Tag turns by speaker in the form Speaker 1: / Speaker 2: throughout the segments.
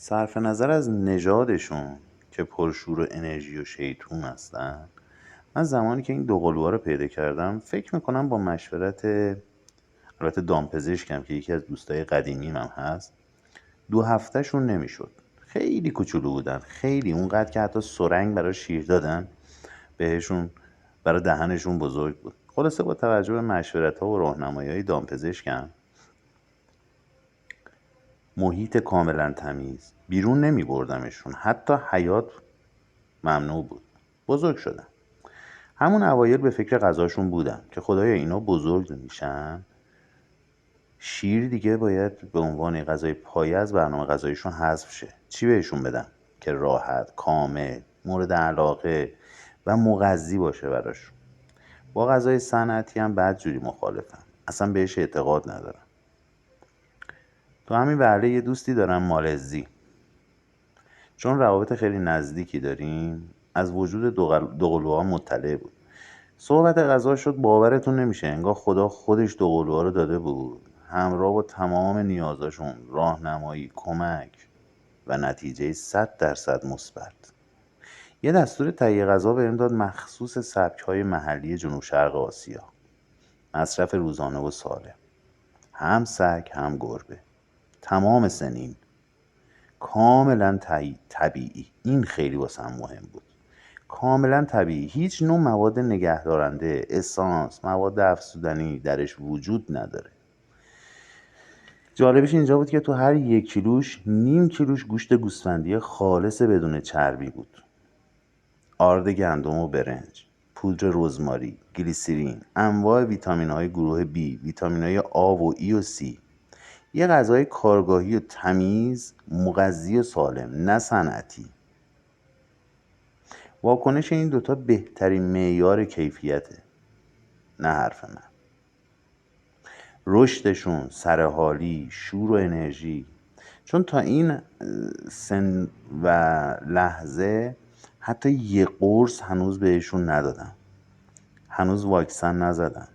Speaker 1: صرف نظر از نژادشون که پرشور و انرژی و شیطون هستن، من زمانی که این دو قلوها رو پیدا کردم فکر میکنم با مشورت البته دامپزشکم که یکی از دوستای قدیمیم هم هست، 2 هفتهشون نمیشد. خیلی کوچولو بودن، خیلی، اونقدر که حتی سرنگ برای شیر دادن بهشون برای دهنشون بزرگ بود. خلاصه با توجه به مشورت ها و راهنمایی های دامپزشکم، محیط کاملا تمیز، بیرون نمی بردمشون، حتی حیات ممنوع بود. بزرگ شدن. همون اوایل به فکر غذاشون بودم که خدایا اینا بزرگ میشن، شیر دیگه باید به عنوان غذای پایه از برنامه غذاییشون حذف شه. چی بهشون بدم که راحت، کامل، مورد علاقه و مغذی باشه براشون؟ با غذای صنعتی هم بدجوری مخالفم، اصلا بهش اعتقاد ندارم. تو همین وهله یه دوستی دارم مالزی، چون روابط خیلی نزدیکی داریم از وجود دو قلوها مطلع بود. صحبت غذا شد، باورتون نمیشه انگار خدا خودش دو قلوها رو داده بود، همراه با تمام نیازاشون، راهنمایی، کمک و نتیجه 100% مثبت. یه دستور تهیه غذا بهم داد مخصوص سبک‌های محلی جنوب شرق آسیا، مصرف روزانه و سالم، هم سگ هم گربه، تمام سنین، کاملا طبیعی. این خیلی واسم مهم بود. کاملا طبیعی، هیچ نوع مواد نگهدارنده، اسانس، مواد افزودنی درش وجود نداره. جالبش اینجا بود که تو هر 1 کیلوش نیم کیلوش گوشت گوسفندی خالص بدون چربی بود، آرد گندم و برنج، پودر رزماری، گلیسرین، انواع ویتامین های گروه B، ویتامین های آ و ای و C. یه غذای کارگاهی و تمیز، مغذی و سالم، نه صنعتی. واکنش این دوتا بهترین معیار کیفیته، نه حرف من. رشدشون، سرحالی، شور و انرژی. چون تا این سن و لحظه حتی یه قرص هنوز بهشون ندادم، هنوز واکسن نزدن.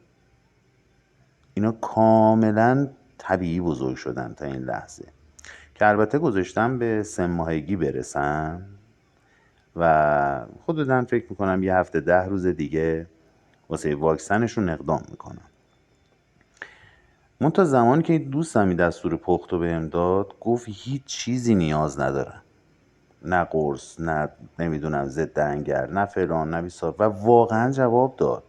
Speaker 1: اینا کاملا طبیعی بزرگ شدن تا این لحظه، که البته گذاشتم به 3 ماهگی برسن و خودم فکر میکنم یه هفته 10 روز دیگه واسه واکسنشون اقدام میکنم. تا زمانی که دوستم این دستور پختو بهم داد، گفت هیچ چیزی نیاز ندارن، نه قرص، نه نمیدونم ضد انگر، نه فلان، نه بیسار. و واقعا جواب داد.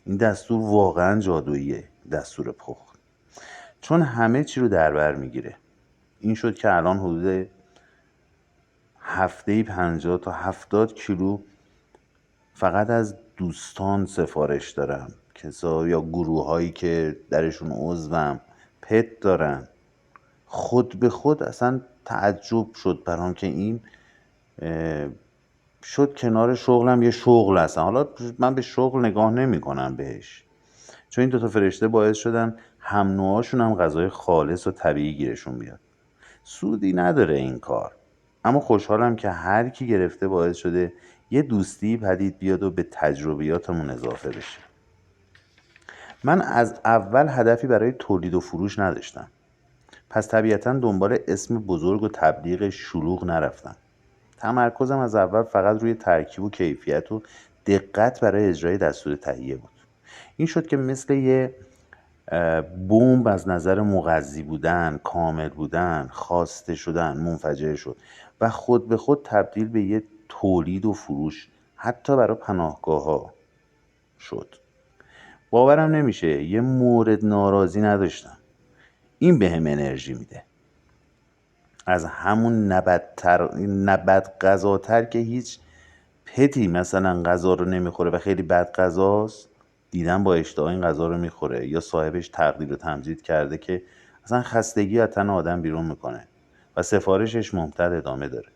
Speaker 1: این دستور واقعا جادوییه، دستور پخت، چون همه چی رو در بر میگیره. این شد که الان حدود هفته‌ای 50 تا 70 کیلو فقط از دوستان سفارش دارم، کسا یا گروه هایی که درشون عضوم پت دارن. خود به خود اصلا تعجب شد برام که این شد کنار شغلم یه شغل هستن. حالا من به شغل نگاه نمی کنم بهش، چون این دوتا فرشته باعث شدن هم نوعاشون هم غذای خالص و طبیعی گیرشون بیاد. سودی نداره این کار، اما خوشحالم که هر کی گرفته باعث شده یه دوستی پدید بیاد و به تجربیاتمون اضافه بشه. من از اول هدفی برای تولید و فروش نداشتم، پس طبیعتا دنبال اسم بزرگ و تبلیغ شلوغ نرفتم. تمرکزم از اول فقط روی ترکیب و کیفیت و دقت برای اجرای دستور تهیه بود. این شد که مثل یه بمب از نظر مغذی بودن، کامل بودن، خواسته شدن منفجر شد و خود به خود تبدیل به یه تولید و فروش حتی برای پناهگاه ها شد. باورم نمیشه یه مورد ناراضی نداشتم. این به هم انرژی میده. از همون نبد غذاتر که هیچ پتی مثلا غذا رو نمیخوره و خیلی بد غذاست، دیدم با اشتها این غذا رو میخوره، یا صاحبش تقدیر و تمجید کرده که اصلا خستگی از تن آدم بیرون میکنه و سفارشش ممتد ادامه داره.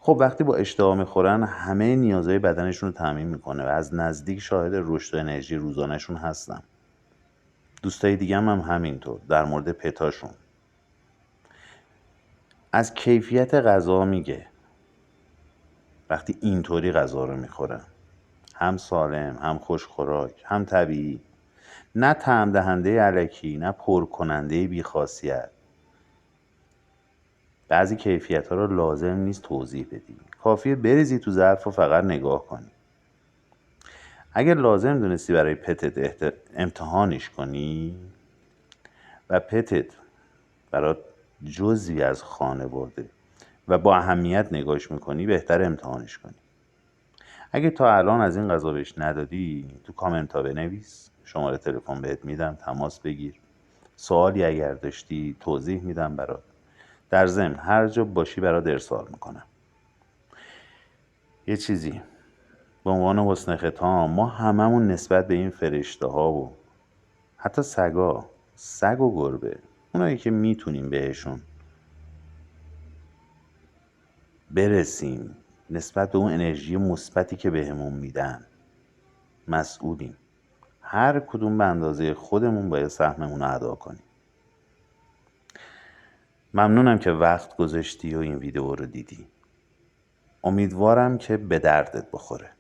Speaker 1: خب وقتی با اشتها میخورن همه نیازهای بدنشون رو تامین میکنه و از نزدیک شاهد رشد و انرژی روزانهشون هستم. دوستای دیگه هم همینطور. در مورد پتاشون از کیفیت غذا میگه وقتی اینطوری غذا رو میخورن، هم سالم، هم خوشخوراک، هم طبیعی، نه طعم دهنده الکی، نه پر کننده بیخاصیت. بعضی کیفیت ها رو لازم نیست توضیح بدی، کافیه بریزی تو ظرف و فقط نگاه کنی. اگر لازم دونستی برای پتت امتحانش کنی و پتت برات جزئی از خانواده و با اهمیت نگاش میکنی، بهتر امتحانش کنی. اگه تا الان از این غذا بهش ندادی، تو کامنت ها بنویس، شماره تلفن بهت میدم، تماس بگیر. سوالی اگر داشتی توضیح میدم برات. در ضمن هر جا باشی برات ارسال میکنم. یه چیزی به عنوان حسن ختام، ما هممون نسبت به این فرشته ها و حتی سگ و گربه، اونایی که میتونیم بهشون برسیم، نسبت به اون انرژی مثبتی که بهمون میدن مسئولیم. هر کدوم به اندازه خودمون باید سهممون رو ادا کنیم. ممنونم که وقت گذاشتی و این ویدیو رو دیدی. امیدوارم که به دردت بخوره.